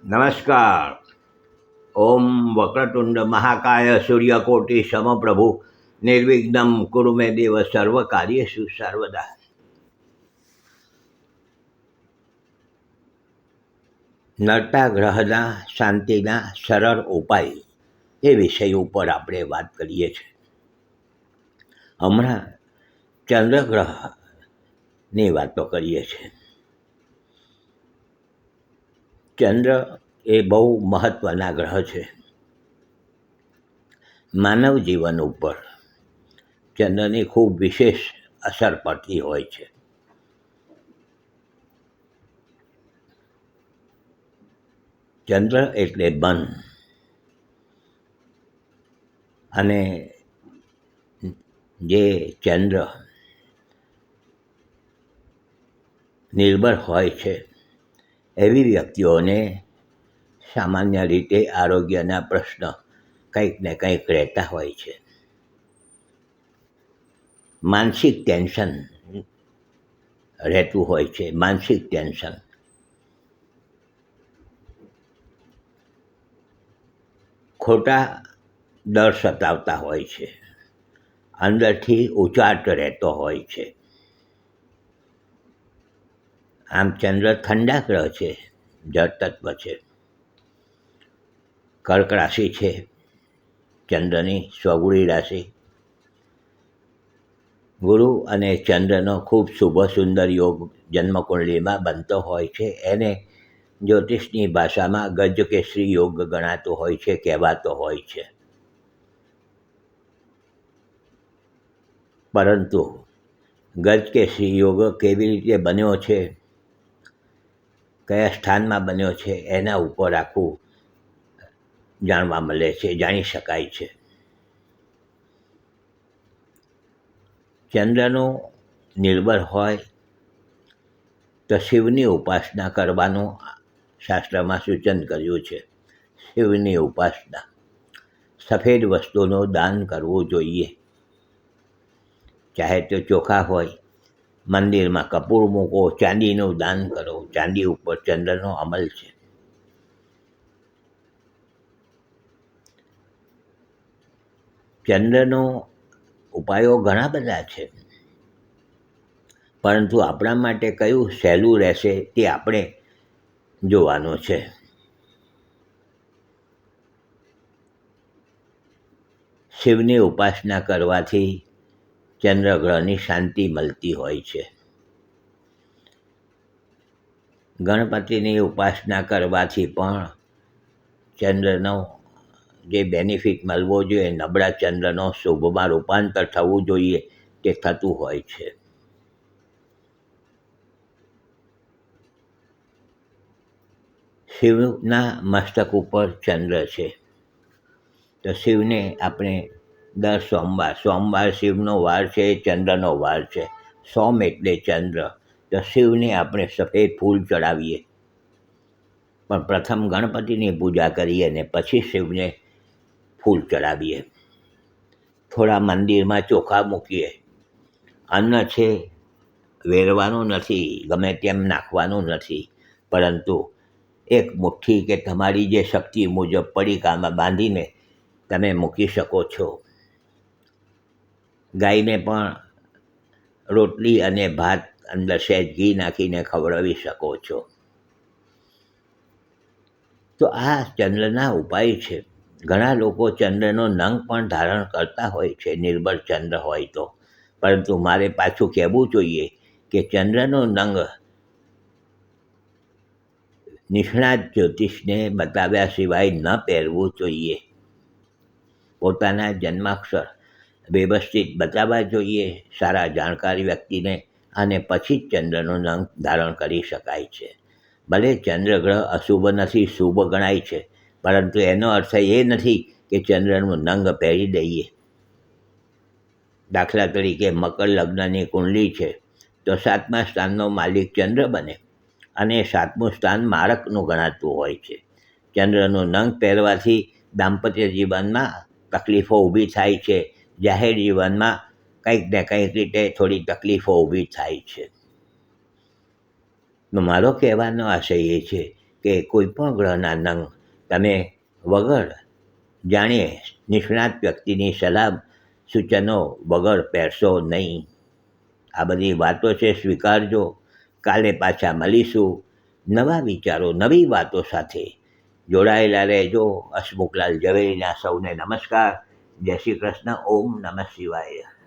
નમસ્કાર. ઓમ વક્રતુંડ મહાકાય સૂર્યકોટિ સમપ્રભુ નિર્વિઘ્નમ કુરુ મે દેવ સર્વ કાર્યેષુ સર્વદા. નડતા ગ્રહના શાંતિના સરળ ઉપાય એ વિષય ઉપર આપણે વાત કરીએ છીએ. હમણાં ચંદ્રગ્રહની વાતો કરીએ છીએ. ચંદ્ર એ બહુ મહત્ત્વના ગ્રહ છે. માનવ જીવન ઉપર ચંદ્રની ખૂબ વિશેષ અસર પડતી હોય છે. ચંદ્ર એટલે મન, અને જે ચંદ્ર નિર્બળ હોય છે એવી વ્યક્તિઓને સામાન્ય રીતે આરોગ્યના પ્રશ્ન કંઈક ને કંઈક રહેતા હોય છે. માનસિક ટેન્શન રહેતું હોય છે. માનસિક ટેન્શન, ખોટા ડર સતાવતા હોય છે. અંદરથી ઉચાટ રહેતો હોય છે. આમ ચંદ્ર ઠંડા ગ્રહ છે, જળ તત્વ છે. કર્ક રાશિ છે ચંદ્રની સ્વગુણી રાશિ. ગુરુ અને ચંદ્રનો ખૂબ શુભ સુંદર યોગ જન્મકુંડલીમાં બનતો હોય છે. એને જ્યોતિષની ભાષામાં ગજકેસરી યોગ ગણાતો હોય છે, કહેવાતો હોય છે. પરંતુ ગજકેસરી યોગ કેવી રીતે બન્યો છે, કયા સ્થાનમાં બન્યો છે, એના ઉપર આખું જાણવા મળે છે, જાણી શકાય છે. ચંદ્રનો નિર્બળ હોય તો શિવની ઉપાસના કરવાનું શાસ્ત્રમાં સૂચન કર્યું છે. શિવની ઉપાસના, સફેદ વસ્તુનું દાન કરવું જોઈએ. ચાહે તો ચોખા હોય, મંદિરમાં કપૂર મૂકો, ચાંદીનું દાન કરો. ચાંદી ઉપર ચંદ્રનો અમલ છે. ચંદ્રનો ઉપાયો ઘણા બધા છે, પરંતુ આપણા માટે કયું સહેલું રહેશે તે આપણે જોવાનું છે. શિવની ઉપાસના કરવાથી ચંદ્રગ્રહની શાંતિ મળતી હોય છે. ગણપતિની ઉપાસના કરવાથી પણ ચંદ્રનો જે બેનિફિટ મળવો જોઈએ, નબળા ચંદ્રનો શુભમાં રૂપાંતર થવું જોઈએ, તે થતું હોય છે. શિવના મસ્તક ઉપર ચંદ્ર છે, તો શિવને આપણે દર સોમવાર શિવનો વાર છે, ચંદ્રનો વાર છે. સોમ એટલે ચંદ્ર, તો શિવને આપણે સફેદ ફૂલ ચડાવીએ. પણ પ્રથમ ગણપતિની પૂજા કરીએ અને પછી શિવને ફૂલ ચડાવીએ. થોડા મંદિરમાં ચોખા મૂકીએ. અન્ન છે વેરવાનું નથી, ગમે તેમ નાખવાનું નથી, પરંતુ એક મુઠ્ઠી કે તમારી જે શક્તિ મુજબ પડીકામાં બાંધીને તમે મૂકી શકો છો. ગાયને પણ રોટલી અને ભાત અંદર સહેજ ઘી નાખીને ખવડાવી શકો છો. તો આ ચંદ્રના ઉપાય છે. ઘણા લોકો ચંદ્રનો નંગ પણ ધારણ કરતા હોય છે, નિર્બળ ચંદ્ર હોય તો. પરંતુ મારે પાછું કહેવું જોઈએ કે ચંદ્રનો નંગ નિષ્ણાત જ્યોતિષને બતાવ્યા સિવાય ન પહેરવું જોઈએ. પોતાના જન્માક્ષર વ્યવસ્થિત બતાવવા જોઈએ સારા જાણકારી વ્યક્તિને, અને પછી જ ચંદ્રનો નંગ ધારણ કરી શકાય છે. ભલે ચંદ્રગ્રહ અશુભ નથી, શુભ ગણાય છે, પરંતુ એનો અર્થ એ નથી કે ચંદ્રનું નંગ પહેરી દઈએ. દાખલા તરીકે મકર લગ્નની કુંડલી છે, તો 7મા સ્થાનનો માલિક ચંદ્ર બને, અને 7મું સ્થાન મારકનું ગણાતું હોય છે. ચંદ્રનું નંગ પહેરવાથી દાંપત્ય જીવનમાં તકલીફો ઊભી થાય છે. જાહેર જીવનમાં કંઈક ને કંઈક રીતે થોડી તકલીફો ઊભી થાય છે. મારો કહેવાનો આશય એ છે કે કોઈ પણ ગ્રહના નંગ તમે વગર જાણીએ નિષ્ણાત વ્યક્તિની સલાહ સૂચનો વગર પહેરશો નહીં. આ બધી વાતો છે, સ્વીકારજો. કાલે પાછા મળીશું નવા વિચારો, નવી વાતો સાથે. જોડાયેલા રહેજો. હસમુખલાલ ઝવેરીના સૌને નમસ્કાર. જય શ્રી કૃષ્ણ. ઓમ નમઃ શિવાય.